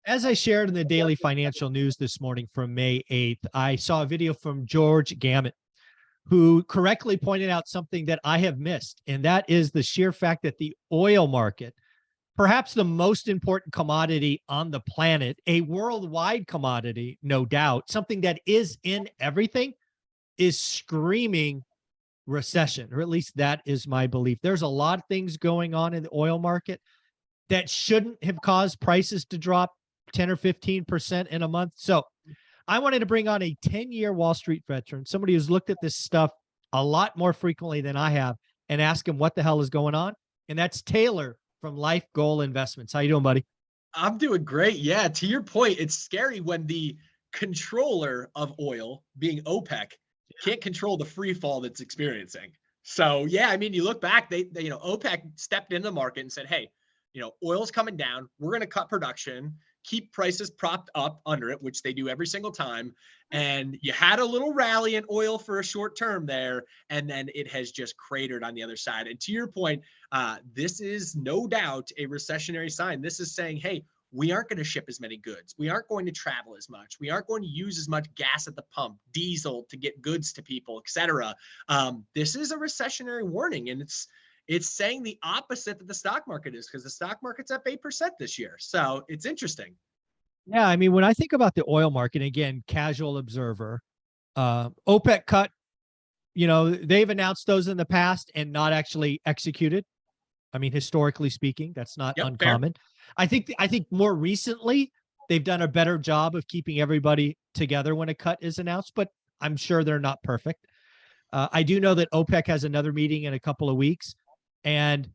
As I shared in the daily financial news this morning from May 8th, I saw a video from George Gammett, who correctly pointed out something that I have missed, and that is the sheer fact that the oil market, perhaps the most important commodity on the planet, a worldwide commodity, no doubt, something that is in everything, is screaming recession, or at least that is my belief. There's a lot of things going on in the oil market that shouldn't have caused prices to drop 10 or 15% in a month. So I wanted to bring on a 10-year Wall Street veteran, somebody who's looked at this stuff a lot more frequently than I have, and ask him what the hell is going on. And that's Taylor from Life Goal Investments. How you doing, buddy? I'm doing great. Yeah, to your point, it's scary when the controller of oil, being OPEC, can't control the free fall that's experiencing. So yeah, I mean, you look back, they OPEC stepped into the market and said, hey, oil's coming down. We're going to cut production, keep prices propped up under it, which they do every single time. And you had a little rally in oil for a short term there, and then it has just cratered on the other side. And to your point, this is no doubt a recessionary sign. This is saying, hey, we aren't going to ship as many goods. We aren't going to travel as much. We aren't going to use as much gas at the pump, diesel to get goods to people, et cetera. This is a recessionary warning, and it's saying the opposite that the stock market is, because the stock market's up 8% this year. So it's interesting. Yeah, I mean, when I think about the oil market, again, casual observer, OPEC cut, they've announced those in the past and not actually executed. I mean, historically speaking, that's not uncommon. Fair. I think more recently, they've done a better job of keeping everybody together when a cut is announced, but I'm sure they're not perfect. I do know that OPEC has another meeting in a couple of weeks. And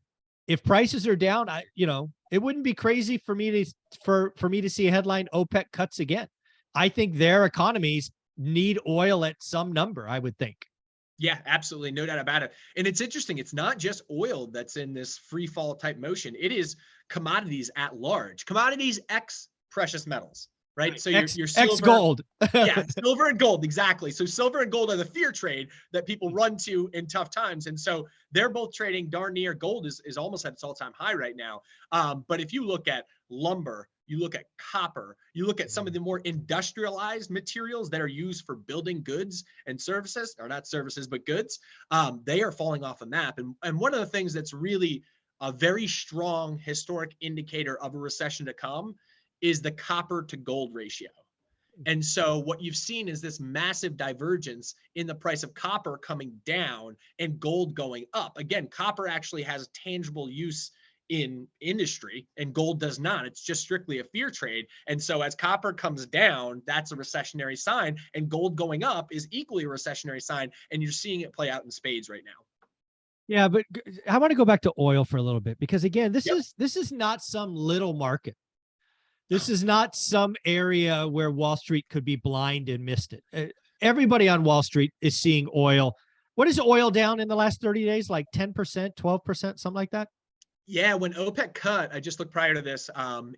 if prices are down, it wouldn't be crazy for me to see a headline, OPEC cuts again. I think their economies need oil at some number, I would think. Yeah, absolutely. No doubt about it. And it's interesting. It's not just oil that's in this free fall type motion. It is commodities at large, commodities X precious metals, right? So your silver, X gold. yeah, silver and gold. Exactly. So silver and gold are the fear trade that people run to in tough times. And so they're both trading darn near. Gold is almost at its all-time high right now. But if you look at lumber, you look at copper, you look at some of the more industrialized materials that are used for building goods and services, or not services, but goods, they are falling off a map. And one of the things that's really a very strong historic indicator of a recession to come is the copper to gold ratio. And so what you've seen is this massive divergence in the price of copper coming down and gold going up. Again, copper actually has tangible use in industry and gold does not. It's just strictly a fear trade. And so as copper comes down, that's a recessionary sign, and gold going up is equally a recessionary sign. And you're seeing it play out in spades right now. Yeah, but I want to go back to oil for a little bit, because again, this is not some little market. This is not some area where Wall Street could be blind and missed it. Everybody on Wall Street is seeing oil. What is oil down in the last 30 days? Like 10%, 12%, something like that? Yeah, when OPEC cut, I just looked prior to this,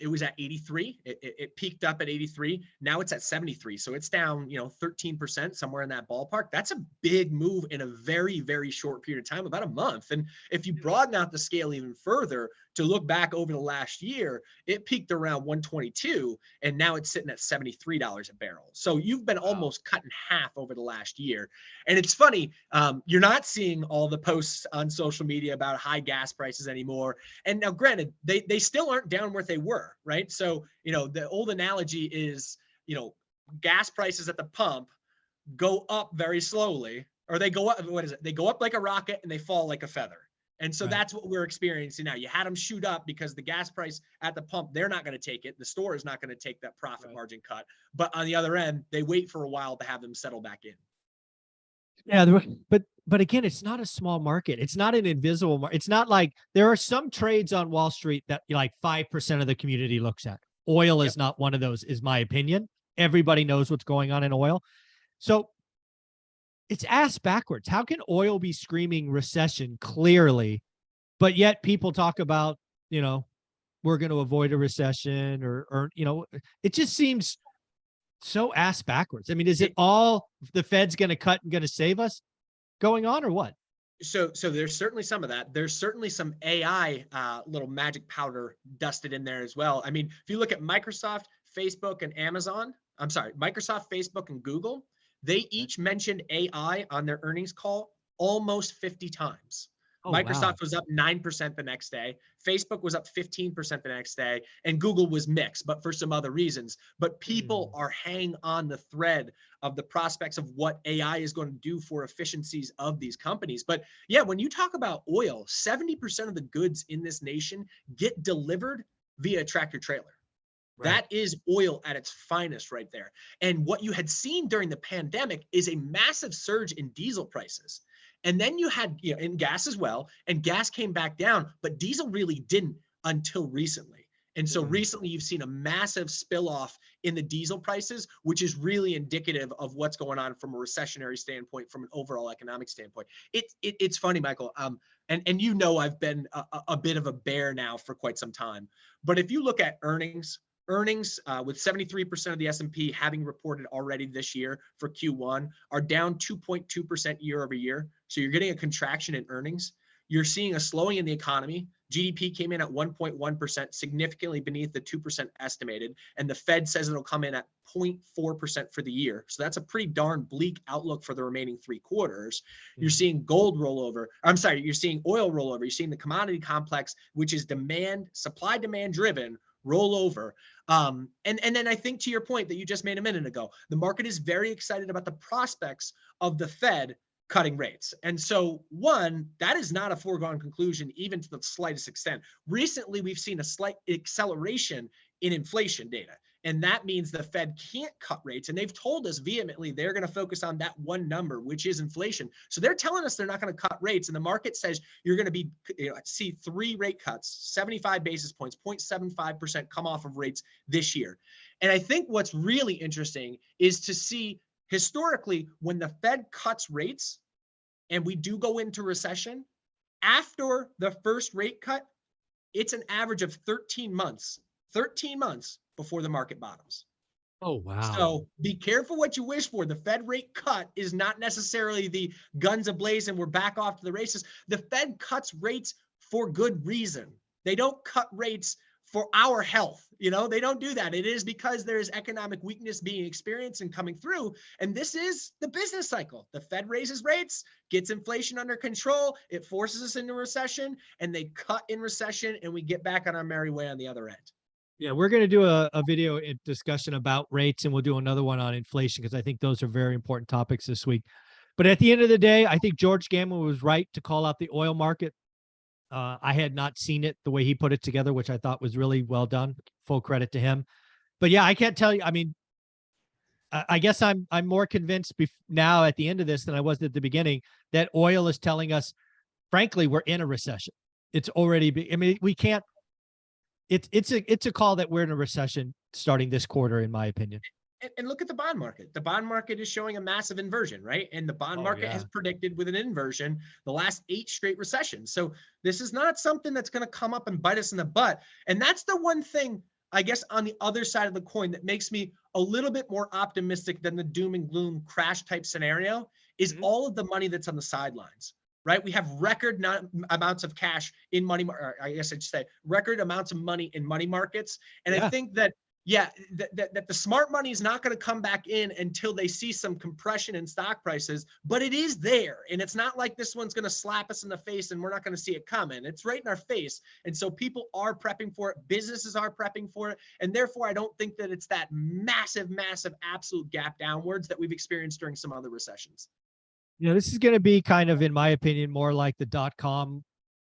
it was at 83. It peaked up at 83. Now it's at 73. So it's down, 13%, somewhere in that ballpark. That's a big move in a very, very short period of time, about a month. And if you broaden out the scale even further to look back over the last year, it peaked around 122, and now it's sitting at $73 a barrel. So you've been almost cut in half over the last year. And it's funny, you're not seeing all the posts on social media about high gas prices anymore. And now, granted, they still aren't down where they were, right? So, the old analogy is, gas prices at the pump go up very slowly, or they go up, what is it? They go up like a rocket and they fall like a feather. And so that's what we're experiencing now. You had them shoot up because the gas price at the pump, they're not going to take it. The store is not going to take that profit margin cut. But on the other end, they wait for a while to have them settle back in. Yeah, but again, it's not a small market. It's not an invisible market. It's not like there are some trades on Wall Street that like 5% of the community looks at. Oil is not one of those, is my opinion. Everybody knows what's going on in oil. So it's ass backwards. How can oil be screaming recession clearly, but yet people talk about, we're going to avoid a recession or it just seems so ass backwards. I mean, is it all the Fed's going to cut and going to save us going on, or what? So there's certainly some of that. There's certainly some AI little magic powder dusted in there as well. I mean, if you look at Microsoft, Facebook, and Amazon, I'm sorry, Microsoft, Facebook, and Google, they each mentioned AI on their earnings call almost 50 times. Oh, wow. Microsoft was up 9% the next day. Facebook was up 15% the next day. And Google was mixed, but for some other reasons. But people are hanging on the thread of the prospects of what AI is going to do for efficiencies of these companies. But yeah, when you talk about oil, 70% of the goods in this nation get delivered via tractor trailer. Right. That is oil at its finest right there. And what you had seen during the pandemic is a massive surge in diesel prices. And then you had, in gas as well, and gas came back down, but diesel really didn't until recently. And so recently you've seen a massive spill off in the diesel prices, which is really indicative of what's going on from a recessionary standpoint, from an overall economic standpoint. It's funny, Michael. And I've been a bit of a bear now for quite some time. But if you look at earnings with 73% of the S&P having reported already this year for Q1 are down 2.2% year over year. So you're getting a contraction in earnings. You're seeing a slowing in the economy. GDP came in at 1.1%, significantly beneath the 2% estimated. And the Fed says it'll come in at 0.4% for the year. So that's a pretty darn bleak outlook for the remaining 3 quarters. You're seeing gold rollover. You're seeing oil rollover. You're seeing the commodity complex, which is supply demand driven, roll over. And then I think to your point that you just made a minute ago, the market is very excited about the prospects of the Fed cutting rates. And so that is not a foregone conclusion, even to the slightest extent. Recently, we've seen a slight acceleration in inflation data. And that means the Fed can't cut rates. And they've told us vehemently they're going to focus on that one number, which is inflation. So they're telling us they're not going to cut rates. And the market says you're going to see 3 rate cuts, 75 basis points, 0.75% come off of rates this year. And I think what's really interesting is to see historically when the Fed cuts rates and we do go into recession, after the first rate cut, it's an average of 13 months before the market bottoms. Oh, wow. So be careful what you wish for. The Fed rate cut is not necessarily the guns ablaze and we're back off to the races. The Fed cuts rates for good reason. They don't cut rates for our health. They don't do that. It is because there is economic weakness being experienced and coming through. And this is the business cycle. The Fed raises rates, gets inflation under control. It forces us into recession, and they cut in recession, and we get back on our merry way on the other end. Yeah, we're going to do a video discussion about rates, and we'll do another one on inflation because I think those are very important topics this week. But at the end of the day, I think George Gammon was right to call out the oil market. I had not seen it the way he put it together, which I thought was really well done. Full credit to him. But yeah, I can't tell you. I mean, I guess I'm more convinced now at the end of this than I was at the beginning that oil is telling us, frankly, we're in a recession. It's already. I mean, we can't. It's a call that we're in a recession starting this quarter, in my opinion. And look at the bond market. The bond market is showing a massive inversion, right? And the bond market has predicted with an inversion the last 8 straight recessions. So this is not something that's going to come up and bite us in the butt. And that's the one thing, I guess, on the other side of the coin that makes me a little bit more optimistic than the doom and gloom crash type scenario is all of the money that's on the sidelines. Right? We have record amounts of cash in money, or I guess I should say record amounts of money in money markets. And I think that that the smart money is not going to come back in until they see some compression in stock prices, but it is there. And it's not like this one's going to slap us in the face and we're not going to see it coming. It's right in our face. And so people are prepping for it. Businesses are prepping for it. And therefore, I don't think that it's that massive, massive absolute gap downwards that we've experienced during some other recessions. This is going to be kind of, in my opinion, more like the .com,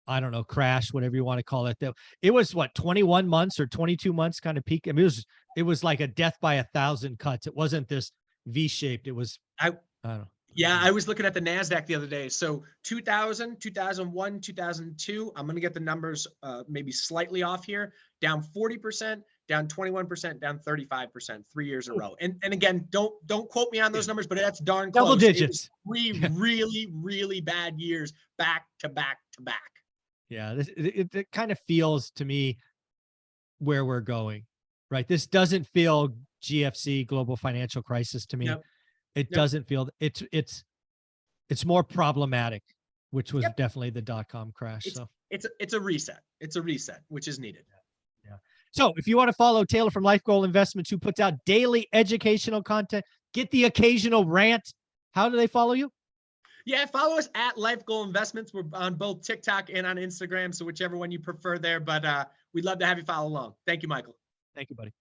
I don't know, crash, whatever you want to call it. It was what, 21 months or 22 months kind of peak. I mean, it was like a death by 1,000 cuts. It wasn't this V-shaped. It was, I don't know. Yeah, I was looking at the NASDAQ the other day. So 2000, 2001, 2002, I'm going to get the numbers maybe slightly off here, down 40%, down 21%, down 35%, 3 years in a row. And again, don't quote me on those numbers, but that's darn close. Double digits. 3 really, really bad years back to back to back. Yeah, it kind of feels to me where we're going, right? This doesn't feel GFC, global financial crisis to me. It doesn't feel it's more problematic which was Yep. definitely the .com crash. So It's a reset. It's a reset, which is needed. yeah. So if you want to follow Taylor from Life Goal Investments, who puts out daily educational content, get the occasional rant, how do they follow you? Yeah, follow us at Life Goal Investments. We're on both TikTok and on Instagram, so whichever one you prefer there. But we'd love to have you follow along. Thank you, Michael. Thank you, buddy.